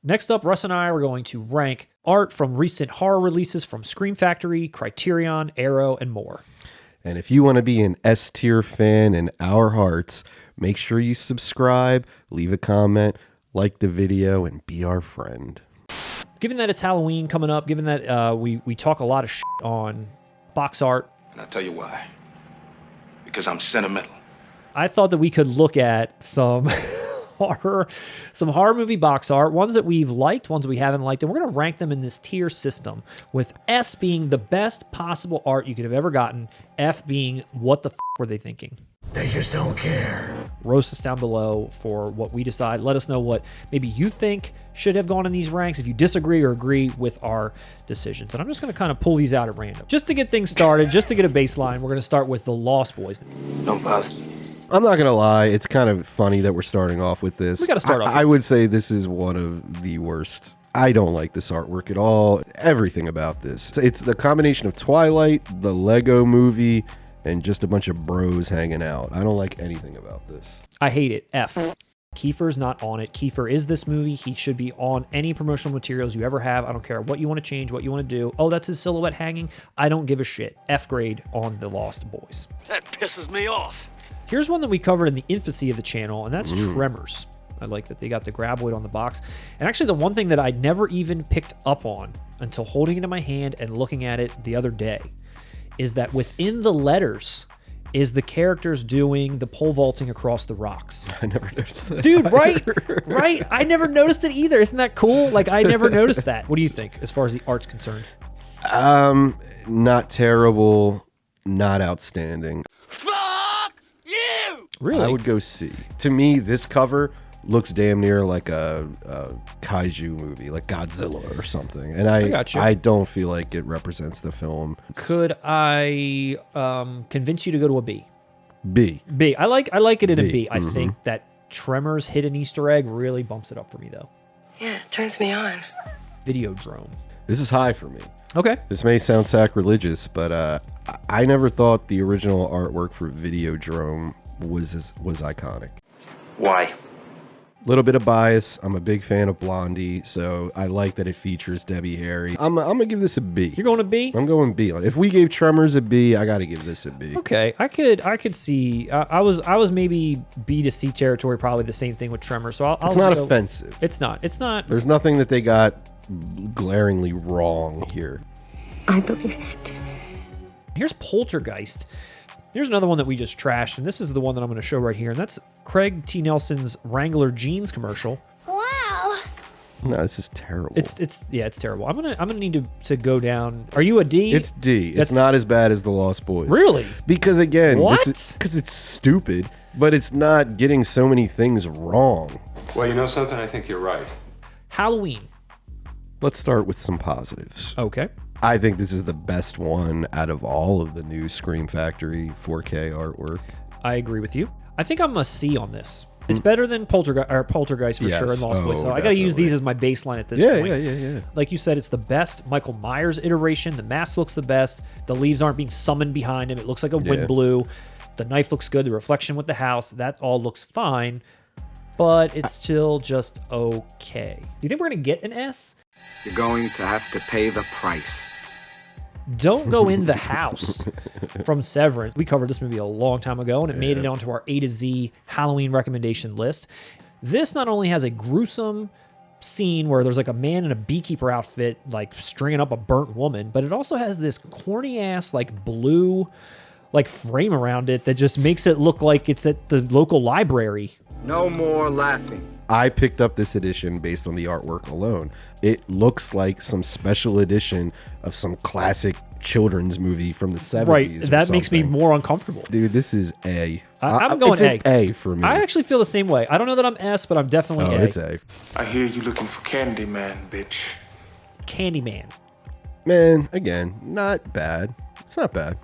Next up, Russ and I are going to rank art from recent horror releases from Scream Factory, Criterion, Arrow, and more. And if you want to be an S-tier fan in our hearts, make sure you subscribe, leave a comment, like the video, and be our friend. Given that it's Halloween coming up, given that we talk a lot of shit on box art. And I'll tell you why. Because I'm sentimental. I thought that we could look at some horror movie box art, ones that we've liked, ones we haven't liked, and we're going to rank them in this tier system, with S being the best possible art you could have ever gotten, F being what the f were they thinking. They just don't care. Roast us down below for what we decide. Let us know what maybe you think should have gone in these ranks, if you disagree or agree with our decisions. And I'm just going to kind of pull these out at random. Just to get things started, just to get a baseline, we're going to start with The Lost Boys. Don't bother. I'm not going to lie, it's kind of funny that we're starting off with this. We got to start off. I would say this is one of the worst. I don't like this artwork at all. Everything about this. It's the combination of Twilight, the Lego movie, and just a bunch of bros hanging out. I don't like anything about this. I hate it. F. Kiefer's not on it. Kiefer is this movie. He should be on any promotional materials you ever have. I don't care what you want to change, what you want to do. Oh, that's his silhouette hanging. I don't give a shit. F grade on The Lost Boys. That pisses me off. Here's one that we covered in the infancy of the channel, and that's Tremors. I like that they got the graboid on the box. And actually, the one thing that I never even picked up on until holding it in my hand and looking at it the other day is that within the letters is the characters doing the pole vaulting across the rocks. I never noticed that. Dude, right? Right? I never noticed it either. Isn't that cool? Like, I never noticed that. What do you think as far as the art's concerned? Not terrible, not outstanding. Fuck you! Really? I would go C. To me, this cover looks damn near like a kaiju movie, like Godzilla or something. And I don't feel like it represents the film. Could I convince you to go to a B? B. B. I like it in a B. B. I think that Tremors hidden Easter egg really bumps it up for me, though. Yeah, it turns me on. Videodrome. This is high for me. Okay. This may sound sacrilegious, but I never thought the original artwork for Videodrome was iconic. Why? Little bit of bias. I'm a big fan of Blondie, so I like that it features Debbie Harry. I'm gonna give this a B. You're going to B? I'm going B. If we gave Tremors a B, I got to give this a B. Okay, I could see. I was maybe B to C territory, probably the same thing with Tremors. So I'll It's not go, offensive. It's not. It's not. There's nothing that they got glaringly wrong here. I believe it. Here's Poltergeist. Here's another one that we just trashed, and this is the one that I'm going to show right here, and that's Craig T. Nelson's Wrangler jeans commercial. Wow. No, this is terrible. It's terrible. I'm gonna need to go down. Are you a D? It's D. It's not as bad as The Lost Boys. Really? Because again, What? Because it's stupid, but it's not getting so many things wrong. Well, you know something? I think you're right. Halloween. Let's start with some positives. Okay. I think this is the best one out of all of the new Scream Factory 4K artwork. I agree with you. I think I'm a C on this. It's better than Poltergeist for Yes. sure and Lost Boys. So Oh, I got to use definitely. these as my baseline at this Yeah, point. yeah. Like you said, it's the best Michael Myers iteration. The mask looks the best. The leaves aren't being summoned behind him. It looks like a wind blew. The knife looks good. The reflection with the house, that all looks fine. But it's still just okay. Do you think we're going to get an S? You're going to have to pay the price. Don't Go in the House from Severin. We covered this movie a long time ago, and it made it onto our A to Z Halloween recommendation list. This not only has a gruesome scene where there's like a man in a beekeeper outfit like stringing up a burnt woman, but it also has this corny ass like blue like frame around it that just makes it look like it's at the local library. No more laughing. I picked up this edition based on the artwork alone. It looks like some special edition of some classic children's movie from the 70s. Right. or That makes me something. more uncomfortable. Dude, this is A. I'm going it's an A. A for me. I actually feel the same way. I don't know that I'm S, but I'm definitely A. It's A. I hear you looking for Candyman, bitch. Candyman. Man, again, not bad. It's not bad.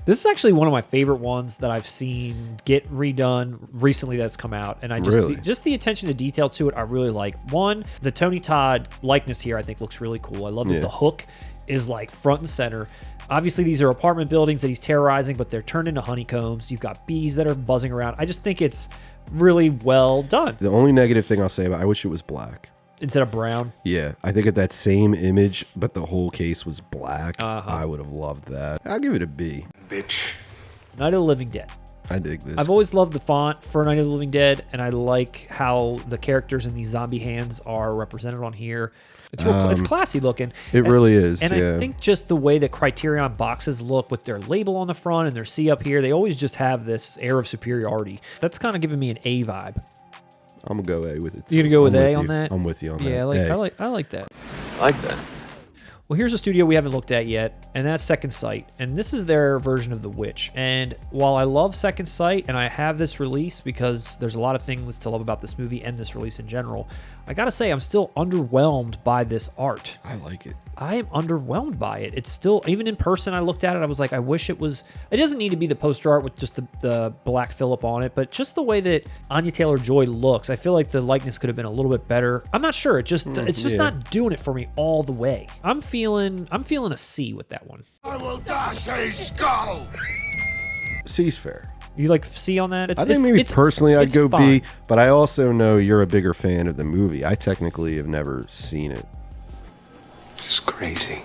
This is actually one of my favorite ones that I've seen get redone recently that's come out. And I just, Really? just the attention to detail to it, I really like. One, the Tony Todd likeness here I think looks really cool. I love that the hook is like front and center. Obviously, these are apartment buildings that he's terrorizing, but they're turned into honeycombs. You've got bees that are buzzing around. I just think it's really well done. The only negative thing I'll say about I wish it was black. Instead of brown. Yeah, I think if that same image, but the whole case was black, I would have loved that. I'll give it a B. Bitch. Night of the Living Dead. I dig this. I've always loved the font for Night of the Living Dead, and I like how the characters in these zombie hands are represented on here. It's real, it's classy looking. It really is, And yeah. I think just the way that Criterion boxes look with their label on the front and their C up here, they always just have this air of superiority. That's kind of giving me an A vibe. I'm gonna go A with it. You gonna go with A on that? I'm with you on that. Yeah, I like that. I like that. Well, here's a studio we haven't looked at yet, and that's Second Sight. And this is their version of The Witch. And while I love Second Sight, and I have this release because there's a lot of things to love about this movie and this release in general, I gotta say I'm still underwhelmed by this art. I like it. I am underwhelmed by it. It's still, even in person, I looked at it, I was like, I wish it was, it doesn't need to be the poster art with just the black Phillip on it, but just the way that Anya Taylor-Joy looks, I feel like the likeness could have been a little bit better. I'm not sure. It's just not doing it for me all the way. I'm feeling a C with that one. I will dash a skull. C's fair. You like C on that? I think maybe personally I'd go fine. B, but I also know you're a bigger fan of the movie. I technically have never seen it. It's crazy.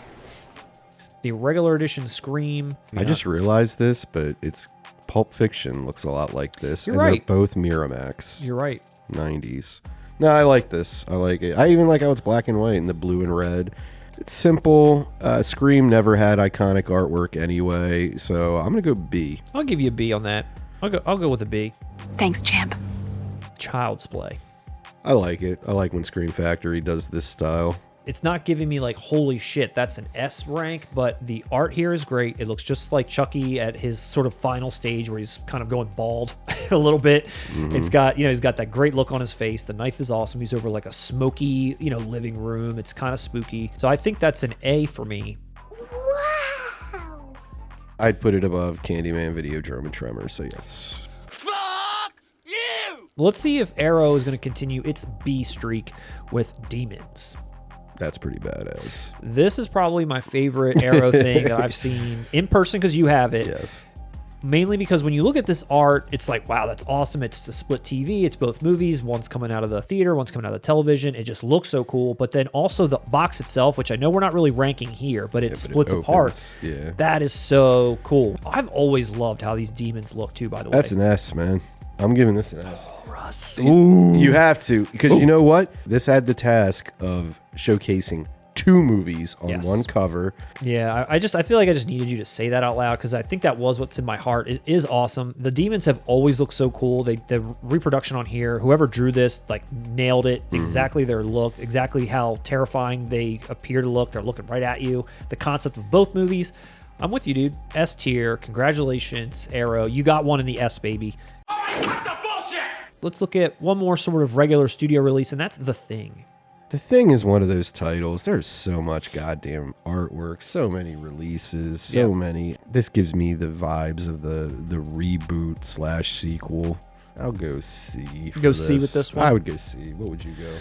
The regular edition Scream. I just realized this, but it's Pulp Fiction looks a lot like this. You're and right. They're both Miramax. You're right. 90s. No, I like this. I like it. I even like how it's black and white and the blue and red. It's simple. Scream never had iconic artwork anyway, so I'm gonna go B. I'll give you a B on that. I'll go with a B. Thanks, champ. Child's Play. I like it. I like when Scream Factory does this style. It's not giving me like, holy shit, that's an S rank, but the art here is great. It looks just like Chucky at his sort of final stage where he's kind of going bald a little bit. It's got, he's got that great look on his face. The knife is awesome. He's over like a smoky, living room. It's kind of spooky. So I think that's an A for me. Wow. I'd put it above Candyman, Videodrome, and Tremors, so yes. Fuck you! Let's see if Arrow is going to continue its B streak with Demons. That's pretty badass. This is probably my favorite Arrow thing that I've seen in person because you have it. Yes. Mainly because when you look at this art, it's like, wow, that's awesome. It's a split TV. It's both movies. One's coming out of the theater. One's coming out of the television. It just looks so cool. But then also the box itself, which I know we're not really ranking here, but it splits apart. Yeah. That is so cool. I've always loved how these demons look too, by the way. That's an S, man. I'm giving this an S. Russ. You have to, because you know what? This had the task of showcasing 2 movies on one cover. Yeah, I feel like I just needed you to say that out loud because I think that was what's in my heart. It is awesome. The demons have always looked so cool. The reproduction on here, whoever drew this, like nailed it. Exactly their look, exactly how terrifying they appear to look. They're looking right at you. The concept of both movies. I'm with you, dude. S tier. Congratulations, Arrow. You got one in the S, baby. All right, cut the bullshit! Let's look at one more sort of regular studio release, and that's The Thing. The Thing is one of those titles. There's so much goddamn artwork, so many releases, so many. This gives me the vibes of the reboot / sequel. I'll go C. Go C with this one? I would go C. What would you go?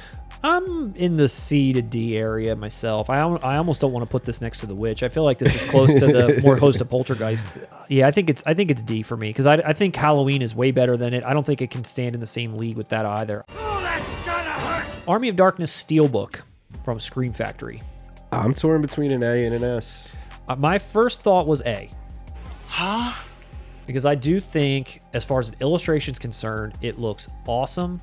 I'm in the C to D area myself. I almost don't want to put this next to The Witch. I feel like this is close to more close to Poltergeist. Yeah, I think it's D for me because I think Halloween is way better than it. I don't think it can stand in the same league with that either. Oh, that's gonna hurt! Army of Darkness Steelbook from Scream Factory. I'm torn between an A and an S. My first thought was A. Huh? Because I do think, as far as the illustration's concerned, it looks awesome.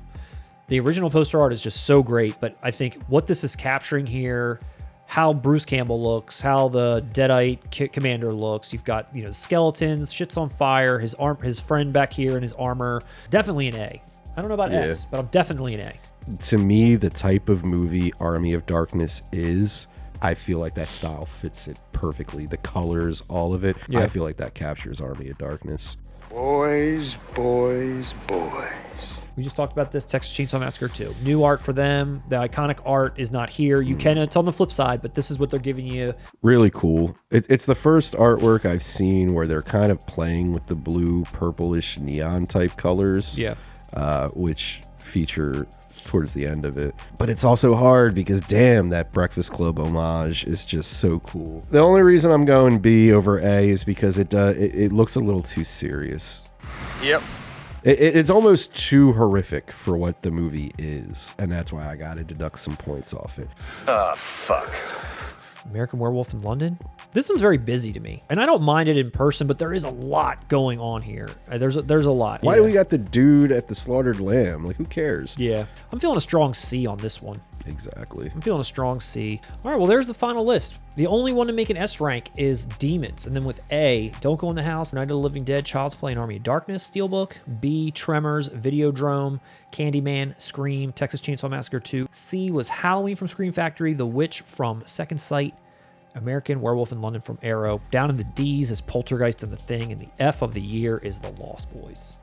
The original poster art is just so great, but I think what this is capturing here, how Bruce Campbell looks, how the Deadite commander looks, you've got skeletons, shit's on fire, his friend back here in his armor, definitely an A. I don't know about S, but I'm definitely an A. To me, the type of movie Army of Darkness is, I feel like that style fits it perfectly. The colors, all of it. Yeah. I feel like that captures Army of Darkness. Boys, boys, boys. We just talked about this, Texas Chainsaw Massacre 2. New art for them. The iconic art is not here. You can, it's on the flip side, but this is what they're giving you. Really cool. It's the first artwork I've seen where they're kind of playing with the blue, purplish, neon type colors. Yeah. Which feature towards the end of it. But it's also hard because damn, that Breakfast Club homage is just so cool. The only reason I'm going B over A is because it looks a little too serious. Yep. It's almost too horrific for what the movie is, and that's why I got to deduct some points off it. Oh, fuck. American Werewolf in London. This one's very busy to me, and I don't mind it in person, but there is a lot going on here. There's a lot. Why do we got the dude at the slaughtered lamb? Like, who cares? Yeah, I'm feeling a strong C on this one. Exactly. I'm feeling a strong C. All right, well, there's the final list. The only one to make an S rank is Demons. And then with A, Don't Go in the House, Night of the Living Dead, Child's Play, and Army of Darkness, Steelbook. B, Tremors, Videodrome, Candyman, Scream, Texas Chainsaw Massacre 2. C was Halloween from Scream Factory, The Witch from Second Sight, American Werewolf in London from Arrow. Down in the D's is Poltergeist and The Thing, and the F of the year is The Lost Boys.